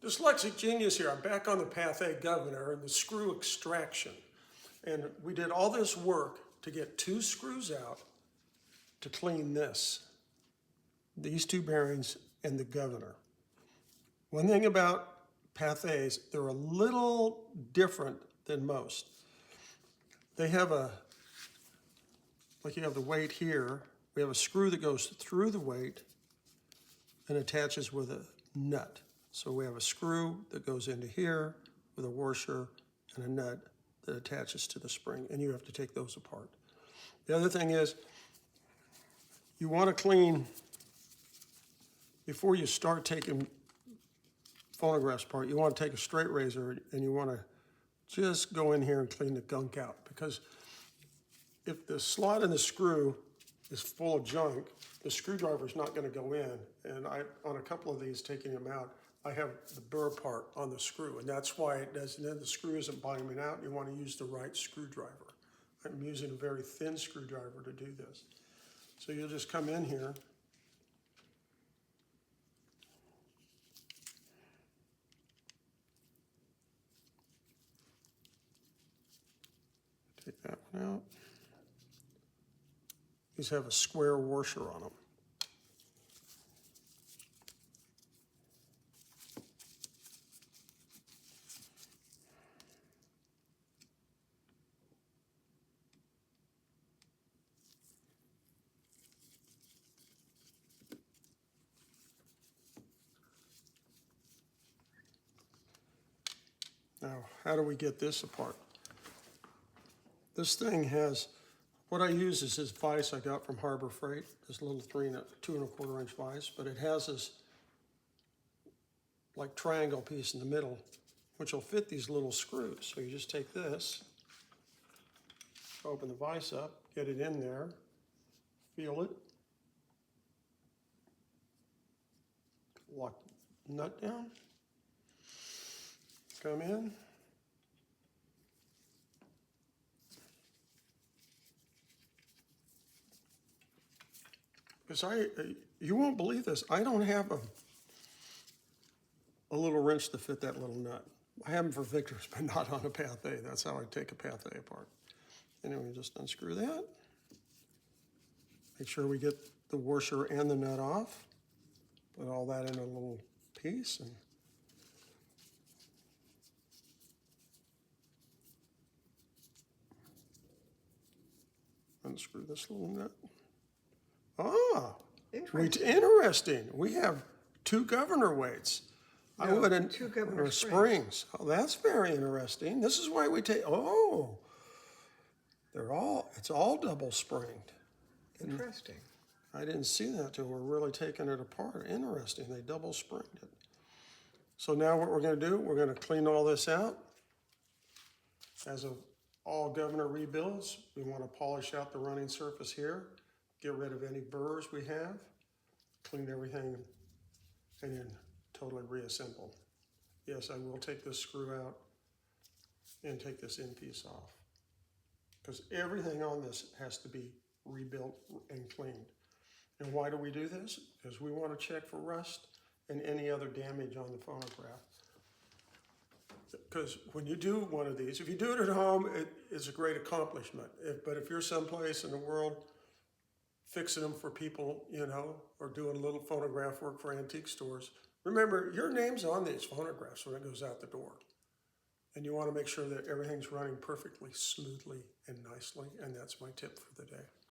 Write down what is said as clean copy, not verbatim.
Dyslexic genius here. I'm back on the Pathe governor and the screw extraction. And we did all this work to get 2 screws out to clean this. These 2 bearings and the governor. One thing about Pathés, they're a little different than most. They have like you have the weight here, we have a screw that goes through the weight and attaches with a nut. So we have a screw that goes into here with a washer and a nut that attaches to the spring, and you have to take those apart. The other thing is, you want to clean, before you start taking phonographs apart, you want to take a straight razor and you want to just go in here and clean the gunk out, because if the slot in the screw is full of junk, the screwdriver is not going to go in. And on a couple of these, taking them out, I have the burr part on the screw, and that's why it doesn't. Then the screw isn't bottoming out. You want to use the right screwdriver. I'm using a very thin screwdriver to do this. So you'll just come in here. Take that one out. These have a square washer on them. Now, how do we get this apart? This thing has, what I use is this vise I got from Harbor Freight, this little 2 1/4 inch vise, but it has this like triangle piece in the middle, which will fit these little screws. So you just take this, open the vise up, get it in there, feel it, lock the nut down, come in, because you won't believe this, I don't have a little wrench to fit that little nut. I have them for Victor's, but not on a Pathe. That's how I take a Pathe apart. Anyway, just unscrew that. Make sure we get the washer and the nut off. Put all that in a little piece and unscrew this little nut. Ah, interesting. We have 2 governor weights. No, I wouldn't, 2 governor springs. Oh, that's very interesting. This is why we take, oh, it's all double springed. Interesting. I didn't see that till we're really taking it apart. Interesting, they double springed it. So now what we're gonna do, we're gonna clean all this out. As of all governor rebuilds, we wanna polish out the running surface here, get rid of any burrs we have, clean everything, and then totally reassemble. Yes, I will take this screw out and take this end piece off, because everything on this has to be rebuilt and cleaned. And why do we do this? Because we want to check for rust and any other damage on the phonograph. Because when you do one of these, if you do it at home, it's a great accomplishment. But if you're someplace in the world fixing them for people, you know, or doing a little phonograph work for antique stores, remember, your name's on these phonographs when it goes out the door. And you want to make sure that everything's running perfectly smoothly and nicely, and that's my tip for the day.